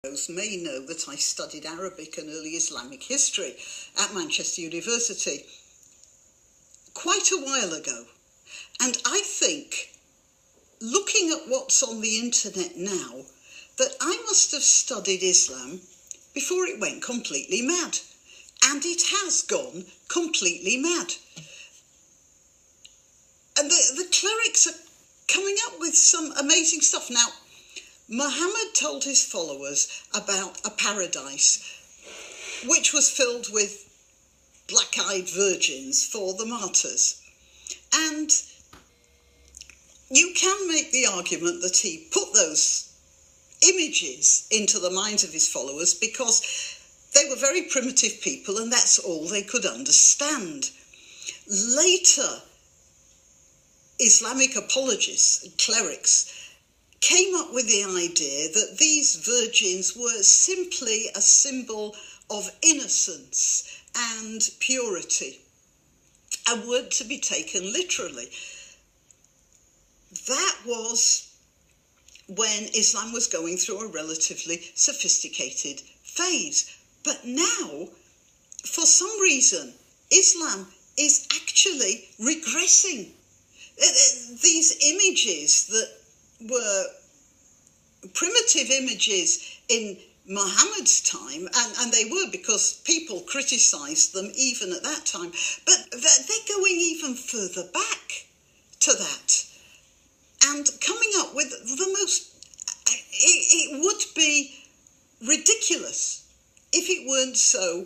may know that I studied Arabic and early Islamic history at Manchester University quite a while ago. And I think, looking at what's on the internet now, that I must have studied Islam before it went completely mad. And it has gone completely mad. And the clerics are coming up with some amazing stuff. Now, Muhammad told his followers about a paradise which was filled with black-eyed virgins for the martyrs. And you can make the argument that he put those images into the minds of his followers because they were very primitive people and that's all they could understand. Later, Islamic apologists and clerics came up with the idea that these virgins were simply a symbol of innocence and purity, a word to be taken literally. That was when Islam was going through a relatively sophisticated phase. But now, for some reason, Islam is actually regressing. These images that were primitive images in Muhammad's time, and they were because people criticised them even at that time, but they're going even further back to that and coming up with the most... It would be ridiculous if it weren't so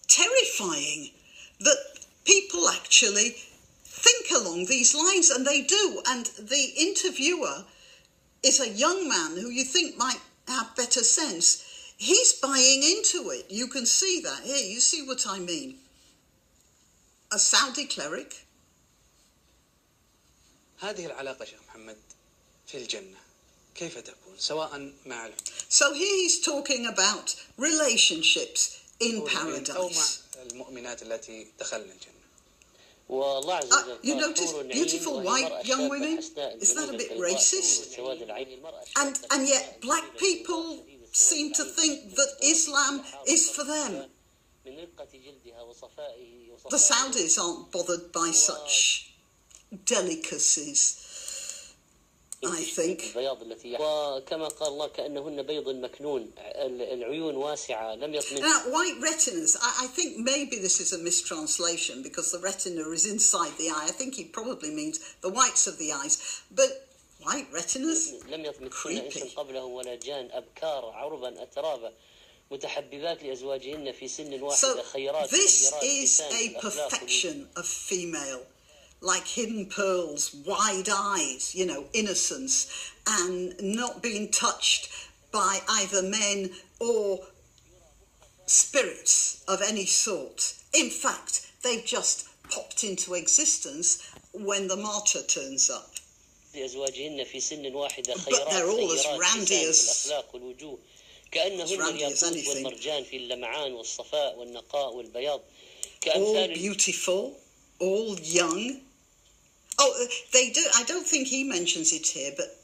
terrifying that people actually think along these lines, and they do. And the interviewer is a young man who you think might have better sense. He's buying into it. You can see that here. You see what I mean? A Saudi cleric. هذه العلاقة شيخ محمد في الجنة كيف تكون سواء مع So here he's talking about relationships in paradise. أو مع المؤمنات التي دخلن الجنة. You notice beautiful white young women? Is that a bit racist? And yet black people seem to think that Islam is for them. The Saudis aren't bothered by such delicacies, I think. وكما قال الله كأنهن بيض مكنون العيون واسعة لم يطمن. Now, white retinas, I think maybe this is a mistranslation because the retina is inside the eye. I think he probably means the whites of the eyes. But white retinas? لم يطمثن إنس قبله ولا جان أبكار عربا أترابا متحببات لأزواجهن في سن واحدة خيرات. So this is a perfection of female. Like hidden pearls, wide eyes, you know, innocence, and not being touched by either men or spirits of any sort. In fact, they've just popped into existence when the martyr turns up. But they're all as randy as anything. All beautiful, all young. Oh, they do. I don't think he mentions it here, but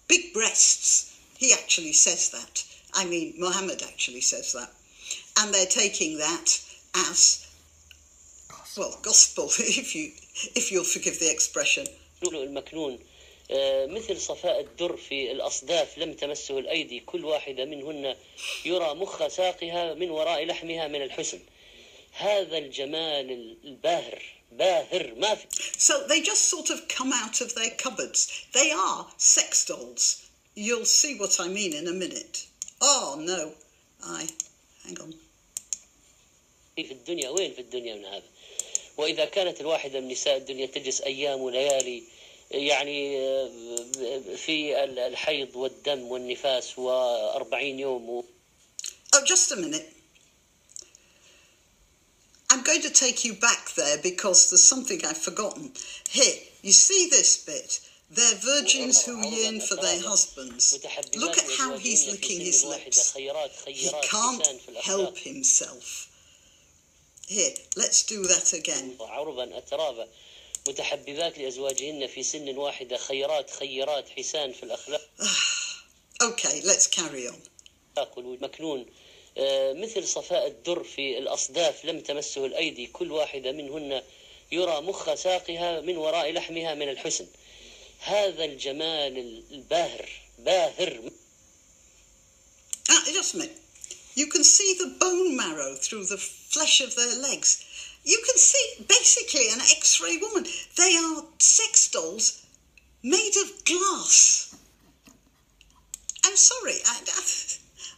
big breasts. He actually says that. I mean, Muhammad actually says that. And they're taking that as, well, gospel, if you'll forgive the expression. مثل صفاء الدر في الأصداف لم تمسه الأيدي كل واحدة منهن يرى مخ ساقها من وراء لحمها من الحسن هذا الجمال الباهر باهر ما في. So they just sort of come out of their cupboards. They are sex dolls. You'll see what I mean in a minute. Oh no, hang on. في الدنيا وين في الدنيا من هذا؟ وإذا كانت الواحدة من نساء الدنيا تجلس أيام وليالي يعني في الحيض والدم والنفاس و40 يوم. Oh, just a minute. I'm going to take you back there because there's something I've forgotten. Here, you see this bit? They're virgins who yearn for their husbands. Look at how he's licking his lips. He can't help himself. Here, let's do that again. متحببات لأزواجهن في سن واحدة خيرات حسان في الأخلاق. Okay, let's carry on. مكنون مثل صفاء الدر في الأصداف لم تمسه الأيدي، كل واحدة منهن يرى مخ ساقها من وراء لحمها من الحسن. هذا الجمال الباهر باهر. Just a minute. You can see the bone marrow through the flesh of their legs. You can see basically an X-ray woman. They are sex dolls made of glass. I'm sorry,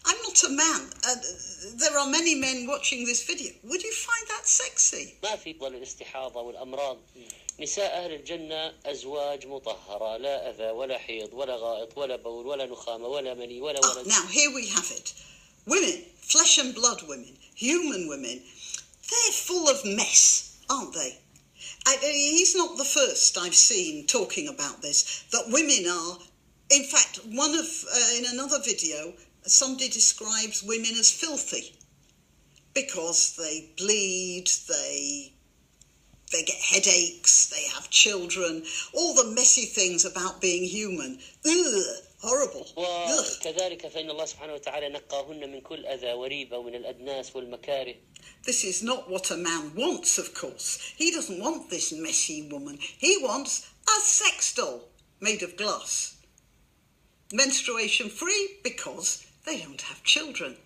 I'm not a man. There are many men watching this video. Would you find that sexy? ما في ضل الاستحاضة والأمراض. نساء أهل الجنة أزواج مطهرة، لا أذى ولا حيض ولا غائط ولا بول ولا نخامة ولا مني ولا ولد. Now here we have it. Women, flesh and blood women, human women, they're full of mess, aren't they? He's not the first I've seen talking about this, that women are, in fact, in another video, somebody describes women as filthy because they bleed, they get headaches, they have children, all the messy things about being human. Ugh, horrible. وكذلك فإن الله سبحانه وتعالى نقاهن من كل أذى وريبة ومن الأدناس والمكاره. This is not what a man wants, of course. He doesn't want this messy woman. He wants a sex doll made of glass. Menstruation free because they don't have children.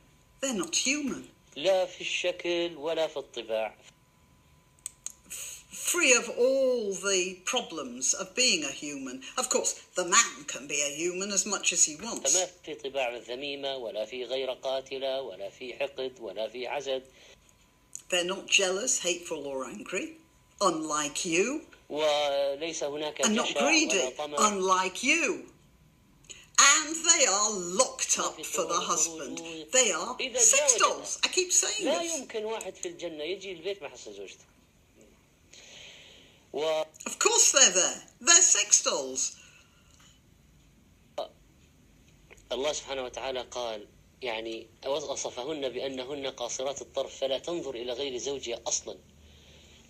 They're not human. لا في الشكل ولا في الطباع. Free of all the problems of being a human. Of course, the man can be a human as much as he wants. فما في طباع ذميمة ولا في غير قاتلة ولا في حقد ولا في حسد. They're not jealous, hateful or angry, unlike you. وليس هناك and not greedy, ولا طمع. unlike you. And they are locked up for the husband. They are sex dolls. I keep saying لا this. يمكن واحد في الجنة يجي البيت ما يحصل زوجته. Of course they're there. They're sex dolls. الله سبحانه وتعالى قال يعني وصفهن بأنهن قاصرات الطرف فلا تنظر إلى غير زوجها أصلا.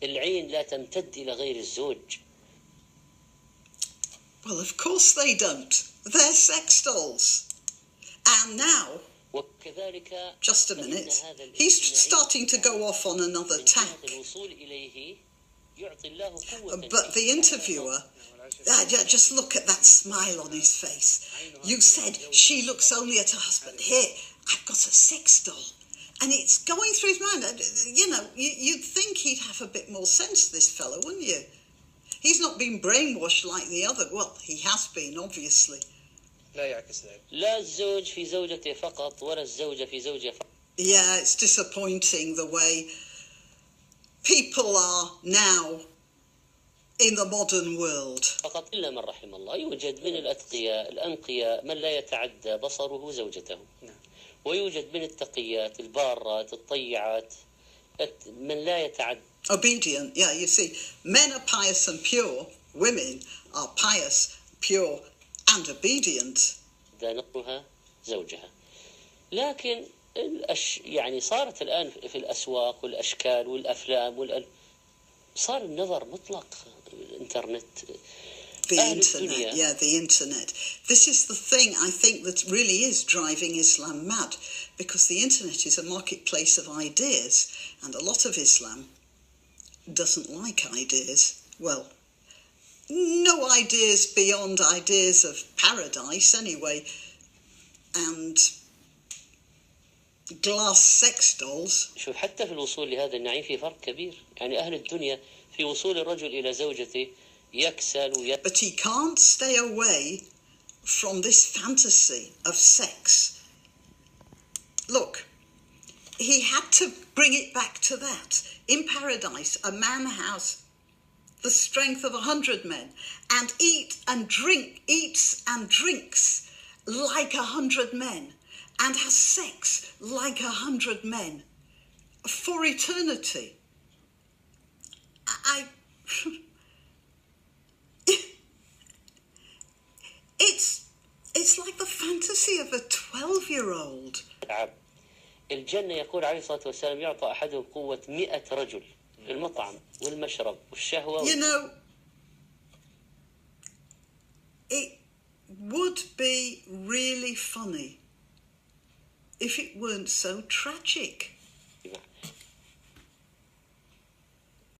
العين لا تمتد إلى غير الزوج. Well, of course they don't. They're sex dolls. And now, وكذلك just a minute, he's starting to go off on another tack. But the interviewer, just look at that smile on his face. You said she looks only at her husband. Here, I've got a sex doll. And it's going through his mind. You know, you'd think he'd have a bit more sense, this fellow, wouldn't you? He's not been brainwashed like the other. Well, he has been, obviously. لا يعكس ذلك. لا الزوج في زوجته فقط ولا الزوجة في زوجها فقط. Yeah, it's disappointing the way people are now in the modern world. فقط إلا من رحم الله. يوجد من الأتقياء الأنقياء من لا يتعدى بصره زوجته. ويوجد من التقيات البارات الطيعات من لا يتعدى. Obedient, yeah, you see, men are pious and pure, women are pious, pure and obedient. نظرها زوجها. لكن يعني صارت الآن في الأسواق والأشكال والأفلام صار النظر مطلق. الإنترنت. The internet, yeah, the internet. This is the thing I think that really is driving Islam mad, because the internet is a marketplace of ideas, and a lot of Islam doesn't like ideas. Well, no ideas beyond ideas of paradise anyway, and glass sex dolls. شوف حتى في الوصول لهذا النعيم في فرق كبير. يعني أهل الدنيا في وصول الرجل إلى زوجته يكسل But he can't stay away from this fantasy of sex. Look, he had to bring it back to that. In paradise, a man has the strength of 100 men and eats and drinks like 100 men and has sex like 100 men for eternity. It's like the fantasy of a 12-year-old. الجنة يقول عليه الصلاة والسلام يعطى أحدهم قوة 100 رجل في المطعم والمشرب والشهوة. You know, would be really funny if it weren't so tragic.